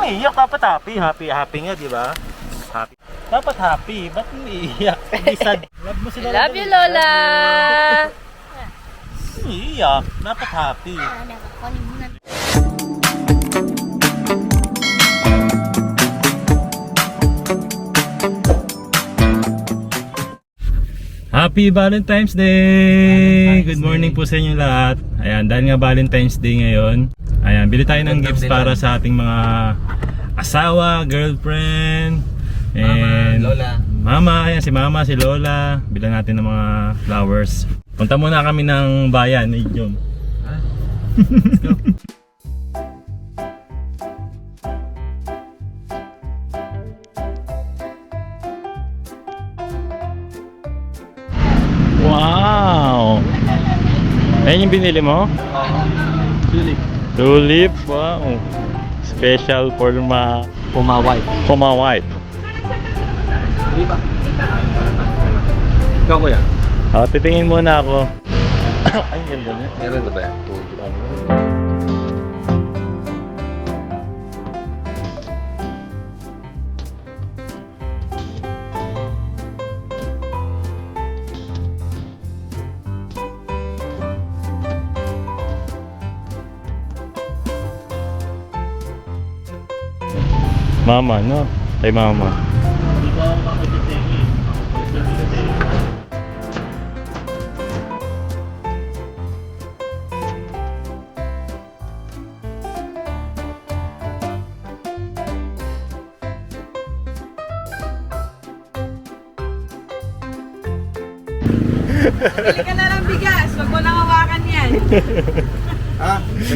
umiiyak? Dapat happy. Happy nga, di ba? Happy. Dapat happy. Ba't umiiyak? Sad. Love mo si Lola. Love you, Lola! Umiiyak. Dapat happy. Happy Valentine's Day! Good morning po sa inyo lahat. Ayan, dahil nga Valentine's Day ngayon, ayan, bili tayo ng gifts para sa ating mga asawa, girlfriend, and Lola. Mama, ayan si Mama, si Lola. Bilang natin ng mga flowers. Punta muna kami ng bayan, Jom. Let's go. Wow! Ayan yung binili mo? Tulip. Tulip, wow! Special for Puma white. Puma White. Di ba? Ikaw kuya? Titingin muna ako. Ay, ganda niya. Meron na ba yan? Mama, no? Kay Mama. Bili ka na ng bigas, wag mo nang hawakan yan.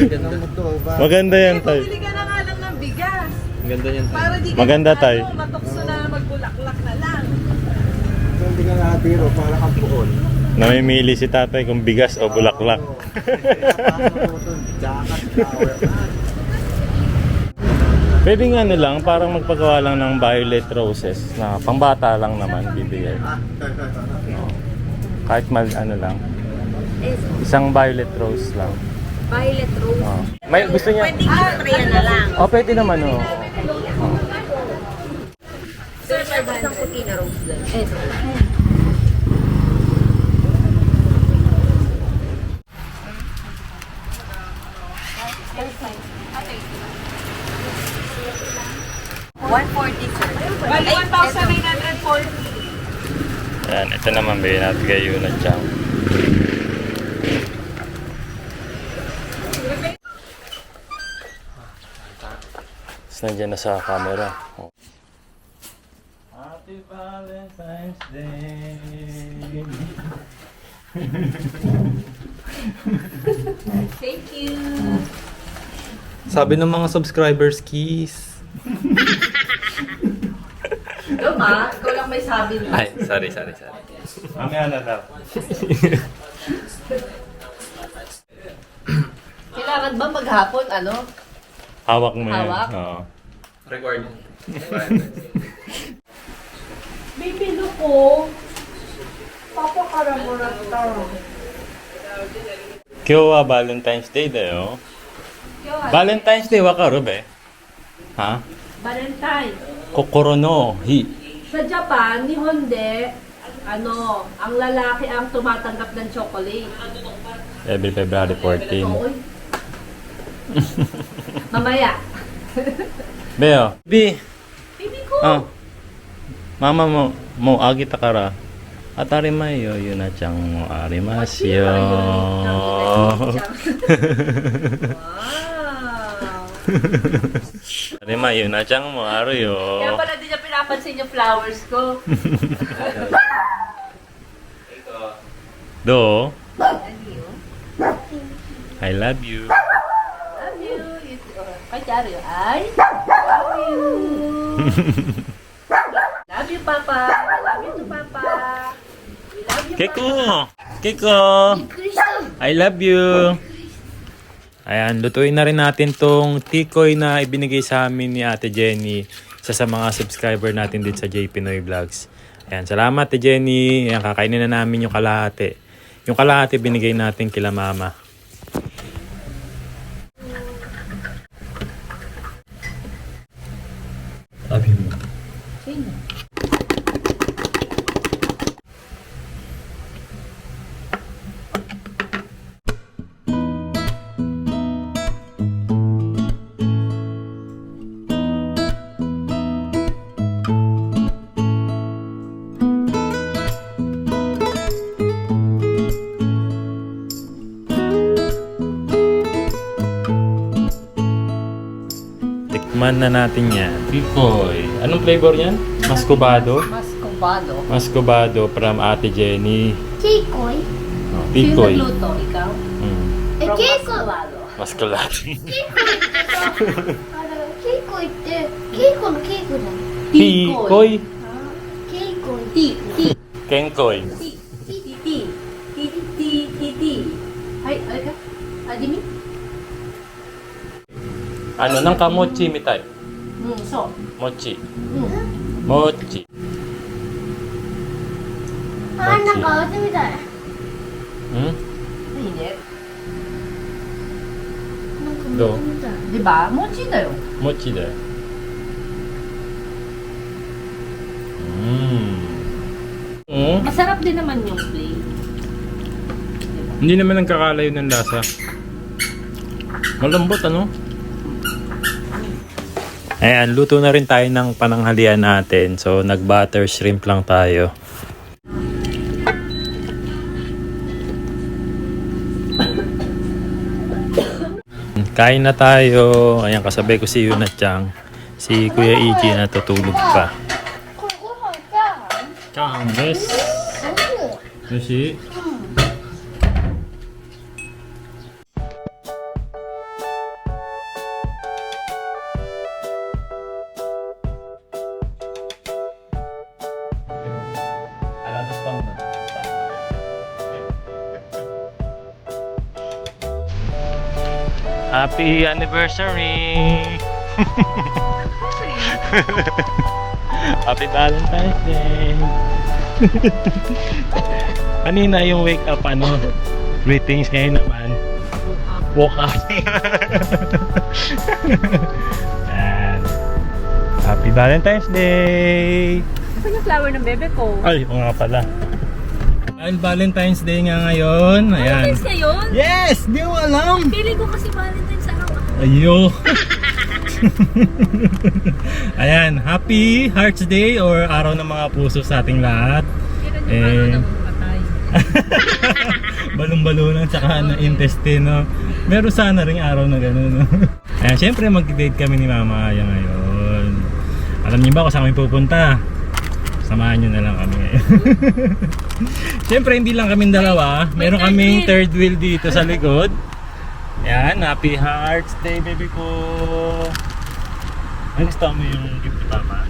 Ganda mo to ba? Maganda yan, tay. Bili ka na nga lang ng bigas. Ang ganda niyan. Para di ka Maganda, tay. matukso na magbulaklak na lang. Hindi ka nakatiro para kang buon. Namimili si tatay kung bigas o bulaklak. Pwede nga lang, parang magpagawa lang ng violet roses na pambata lang naman bibigay. No. Kahit ano lang. Isang violet rose lang. Violet rose. Oh. May gusto niya. Pwede i-sprayan na lang. Oh, pwede naman oh. Sir, isang puti na rose doon. Ito. $140, sir. Bali, 1,940. Ayan, ito naman bigyan natin kay Yuna Chang. Tapos nandiyan na sa camera. Oh. Happy Valentine's Day! Thank you. Sabi ng mga subscribers, kiss. Ikaw ma, ikaw lang may sabi mo. Ay, sorry. Mamaya na daw. Kailangan ba maghapon, ano? Hawak mo yan. Hawak? Oo. Record. Baby, ko. Papakaramurat ka. Kyo wa Valentine's Day da yo. Valentine's Day wa karo be? Ha? Valentine. Kokoro no hi. Sa Japan, ni Honde, ang lalaki ang tumatanggap ng chocolate. Every February 14. Oy. Mamaya. Beo. Bi. Baby ko. Mama mo agi takara. Atari mayo yun na chang mo arimasyo. Wow. Atari mayo na chang mo ariyo. Kaya pala di niya pinapansin yung flowers ko. Do. I love you. Love you. Kay Dario, I love you. Love you, Papa. I love you too, Papa. We love you, Keko. Papa. Keko. I love you. Ayan, lutuin na rin natin tong tikoy na ibinigay sa amin ni Ate Jenny. Isa sa mga subscriber natin din sa J Pinoy Vlogs. Ayan, salamat Ate Jenny. Ayan, kakainin na namin yung kalahati. Yung kalahati binigay natin kila Mama. Sabi mo. Sino? Tikman na natin yan. Tikoy. Anong flavor yan? Mascobado? Mascobado. Mascobado from Ate Jenny. Kikoy. Oh, Sino tikoy. nagluto? Ikaw? Eh, From Kikoy. Mascobado. Mascolado. ケイコイってケイコのケイコじゃん。 Tikoy. ケイコイ。 T. Kenkoy. T. Ay, ka? Adimi? Ano nang kamochi mitai? So. Mochi. うん Mochi. あ、なんか味みたい。 Hmm? Hindi. なんかどう味みたい。 Di ba? Mochi na yun. Mochi da. Masarap din naman yung play. Hindi naman nagkakalayo ng lasa. Malambot ano? Ayan, luto na rin tayo ng pananghalian natin. So, nag-butter shrimp lang tayo. Kain na tayo. Ayan, kasabay ko si Yuna Chang. Si Kuya Iki natutulog pa. これご飯チャーハン。 Chang, yes. 美味しい。 Sushi. Happy anniversary! Happy Valentine's Day! Kanina yung wake up greetings ngayon naman. Woke up. Yan. Happy Valentine's Day! Ito yung flower ng bebe ko. Ay, oo nga pala. Dahil Valentine's Day nga ngayon. Ayan. Valentine's na yun? Yes! Di mo alam! Feeling ko kasi Valentine's araw. Ayo. Ayan, happy Hearts Day or araw ng mga puso sa ating lahat. Kailan yung araw ng patay? Balong-balunan tsaka na intestino. Meron sana ring araw na gano'n. No? Ayan, syempre mag-date kami ni Mama Aya ngayon. Alam niyo ba kung saan kami pupunta? Samahan nyo na lang kami ngayon. Syempre hindi lang kaming dalawa. Meron kaming third wheel dito sa likod. Ayan, happy Hearts Day baby ko. Ay, gusto mo yung gift ko tama?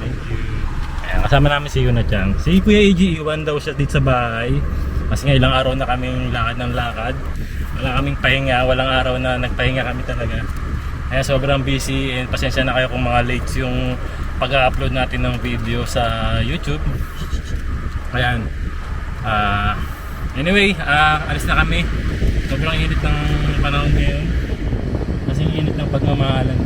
Thank you. Ayan, kasama namin si Yuna Chang. Si Kuya Iji, iwan daw siya dito sa bahay. Kasi nga ilang araw na kaming lakad ng lakad. Wala kaming pahinga, walang araw na nagpahinga kami talaga. Kaya sobrang busy and pasensya na kayo kung mga late yung pag-upload natin ng video sa YouTube. Ayan. Anyway, alis na kami. Sobrang init ng panahon ngayon. Kasi init ng pagmamahalan.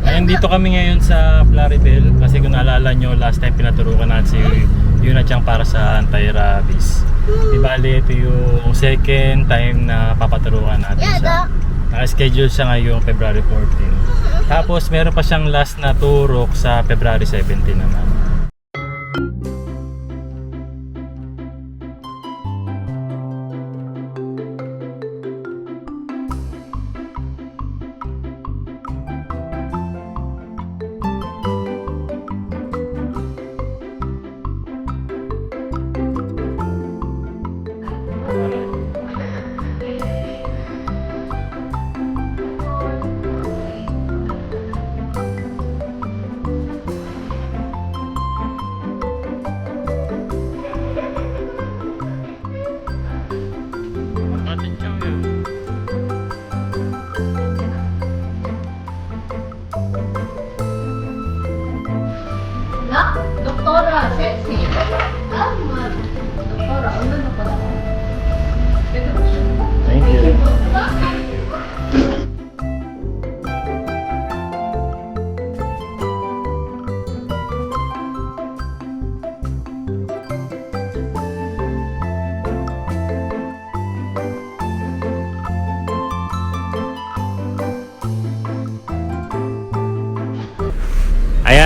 Ayan, dito kami ngayon sa Claribel. Kasi kung naalala nyo, last time pinaturukan natin si Yuna Chang para sa anti-rabies. Di bali, ito yung second time na papaturukan natin siya. Naka-schedule siya ngayong February 14. Tapos meron pa siyang last na turok sa February 17 naman.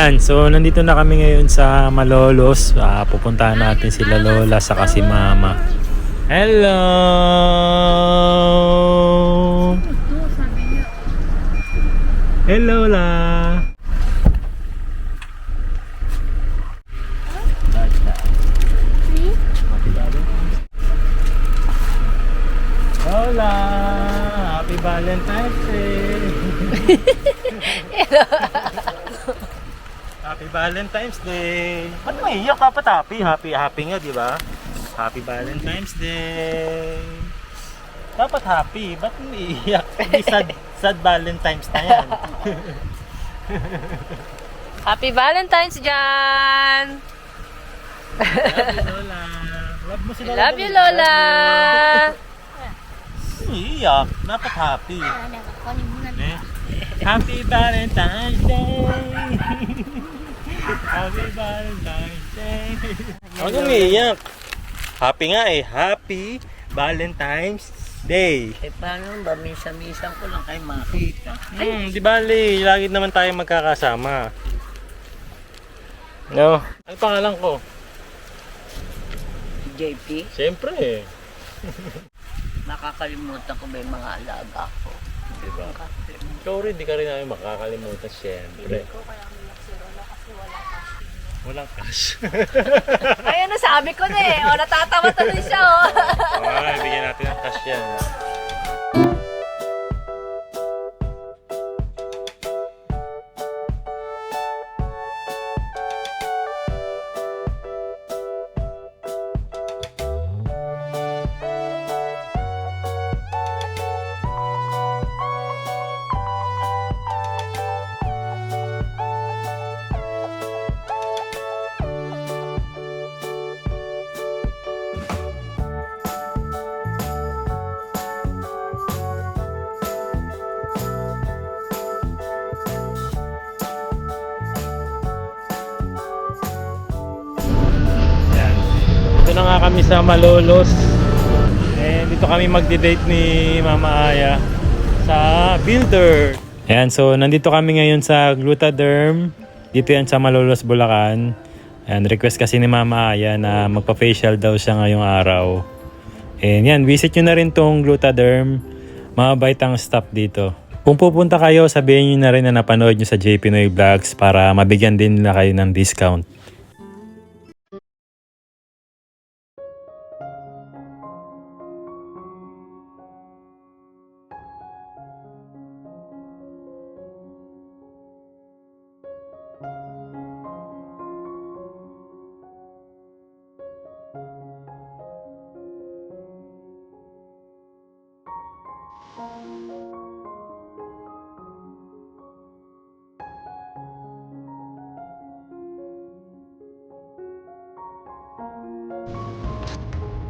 Ayan, so nandito na kami ngayon sa Malolos. Pupuntahan natin sila Lola saka si Mama. Hello! Hello, Lola! Lola! Happy Valentine's Day! Happy Valentine's Day! Ba't maiiyak? Dapat happy. Happy nga, di ba? Happy Valentine's Day! Dapat happy. Ba't umiiyak? Hindi sad Valentine's na yan. Happy Valentine's, Jan! Love you, Lola. Love mo si Lola. Love you, Lola! Umiiyak. Dapat happy. Nakakalimutan. Eh? Happy Valentine's Day! Happy Valentine's Day! Huwag umiiyak. Happy nga eh. Happy Valentine's Day! Eh paano ba? Misa-misan ko lang kayo makita. Di bali. Lagi naman tayo magkakasama. No? Ang pangalan ko? JP, Siyempre eh. nakakalimutan ko ba yung mga alaga ko? Diba? Ikaw rin, di ka rin namin makakalimutan siyempre. Walang cash. Ayun na, sabi ko na eh. O, natatawa tuloy siya, oh. Bigyan natin ng cash yan. Yan. Dito na nga kami sa Malolos. And dito kami magde-date ni Mama Aya sa Builder. Ayan, so nandito kami ngayon sa Glutaderm. Dito yan sa Malolos, Bulacan. Ayan, request kasi ni Mama Aya na magpa-facial daw siya ngayong araw. And yan, visit nyo na rin tong Glutaderm. Mabait ang staff dito. Kung pupunta kayo, sabihin nyo na rin na napanood nyo sa J Pinoy Vlogs para mabigyan din nila kayo ng discount.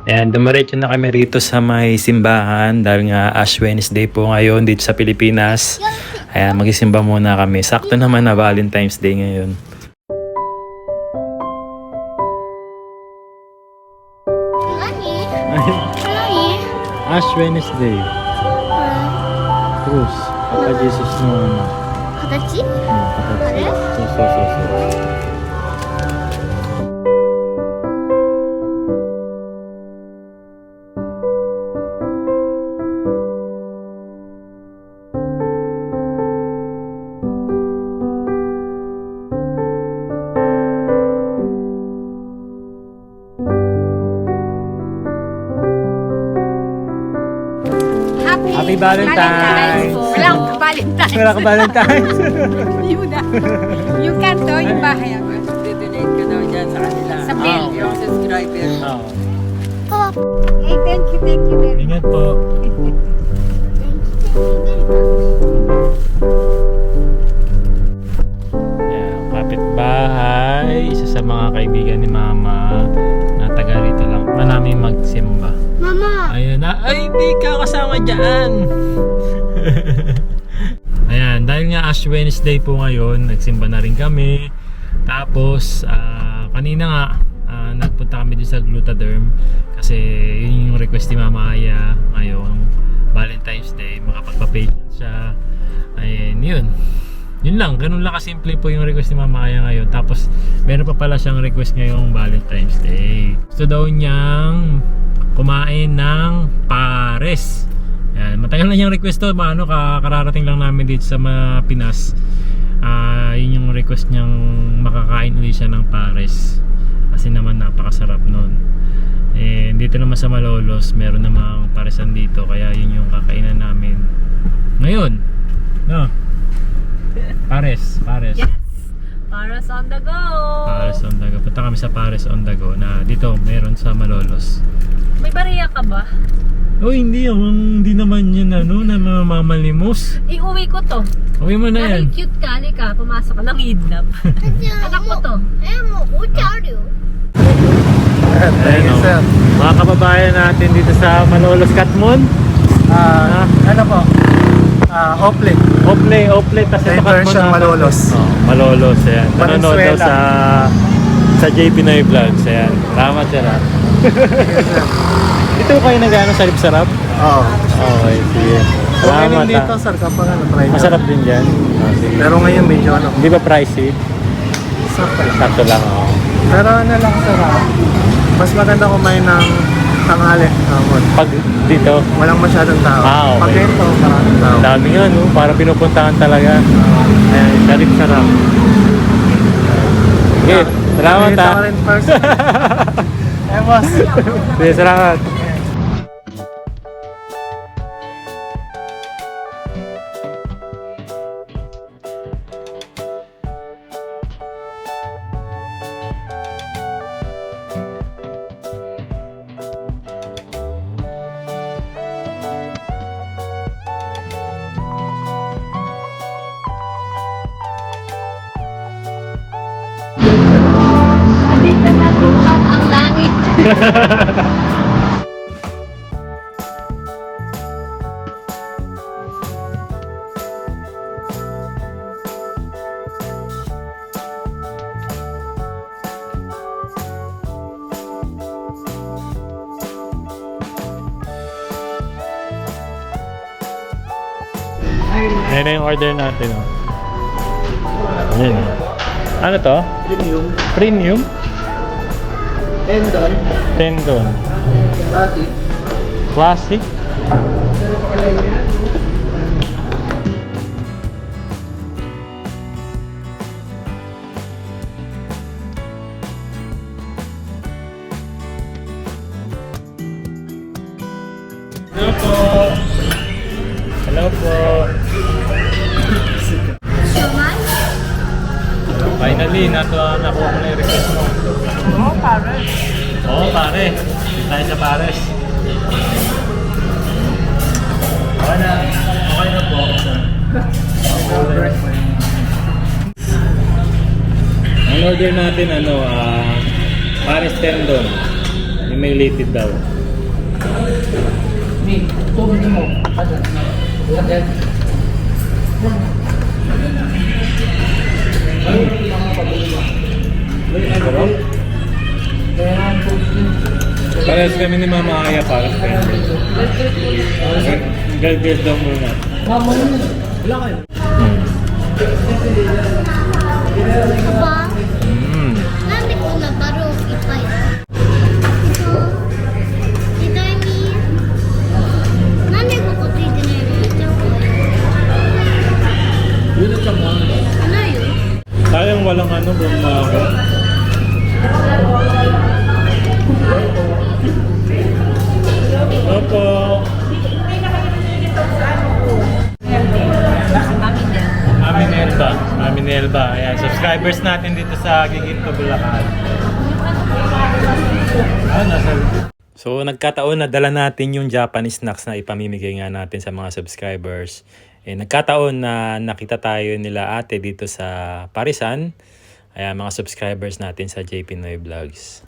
Ayan, dumiretso na kami rito sa may simbahan dahil nga Ash Wednesday po ngayon dito sa Pilipinas. Ayan, magisimba muna kami. Sakto naman na Valentine's Day ngayon. Nani? Nani? Ash Wednesday. Cruz. Papa Jesus no ano. 形? あれそうそうそうそう。Happy Valentine's! Walang Valentine's. Wala ka Valentine's! Yun na. Yung kanto, yung bahay ako. Donate ka daw dyan sa kanila. Sa bill. Yung subscriber. Oo. Hey, thank you very much. Ingat po. Yan, kapitbahay. Isa sa mga kaibigan ni Mama na taga rito lang. Manaming magsimba. Mama! Ayan na. Ay, hindi ka kasama dyan. Ayan, dahil nga Ash Wednesday po ngayon, nagsimba na rin kami. Tapos, kanina nga, nagpunta kami dito sa Glutaderm. Kasi yun yung request ni Mama Aya ngayong Valentine's Day. Makapagpa-patient siya. Ayun, yun. Yun lang, ganun lang kasimple po yung request ni Mama Aya ngayon. Tapos meron pa pala siyang request ngayong Valentine's Day. Gusto daw niyang kumain ng pares. Yan, matagal na niyang request to, kararating lang namin dito sa Pinas. Yun yung request niyang makakain ulit siya ng pares. Kasi naman napakasarap nun. Dito naman sa Malolos, meron namang paresan dito, kaya yun yung kakainan namin ngayon. No? Pares. Yes! Pares on the go! Pares on the go. Punta kami sa Pares on the go na dito meron sa Malolos. May bariya ka ba? Oh, hindi naman yun na mamamalimos. Iuwi ko to. Uwi mo na yan. Dahil cute ka, halika, pumasok ka ng kidnap. Anak ko to. Ayun, sir. mga kababayan natin dito sa Malolos, Katmon. Ano po? Ople. Ople, tas ito Version Malolos. Malolos, ayan. Nanonood daw Valenzuela. sa JP Noy Vlogs, ayan. Salamat sir. Ito kayo nag-ano sa Sarap? Oo. Okay, sige. Salamat dito, sir, kapag try nyo. Masarap din dyan. Sige. Pero ngayon medyo Hindi ba pricey? sakto lang. Sakto lang, oh. Pero ano lang, sir, mas maganda kumain ng tanghali. Pag dito, Walang masyadong tao. Okay. Pag ito, maraming tao. dami nga, no? Para pinupuntahan talaga. Ayan, sarap. Okay, salamat Kita ha. ko rin first. Boss. Sige, salamat. Ang langit. Ayan na yung order natin, oh. Ayan. Ano to? Premium. Premium? Tendon. Tendon. Classic. Classic? Hello po. Hello po. Finally, nakuha mo na yung request mo. Oo, pare. Tayo sa Pares. Okay na. Okay na po. Ang order natin, Pares tendon. Yung may litid daw. Parehas kami ni Mama Aya para sa tendon. Galgals daw muna. Apa? Nanti ko na baru ipay. Ito ini. Nanti ko ko dito na yun. Ano yun? Sayang walang bumaga. Opo. Mami Nelba. Ayan, subscribers natin dito sa Giginto, Bulacan. So, nagkataon na dala natin yung Japanese snacks na ipamimigay nga natin sa mga subscribers. Nagkataon na nakita tayo nila ate dito sa Parisan. Ayan, mga subscribers natin sa JP Noy Vlogs.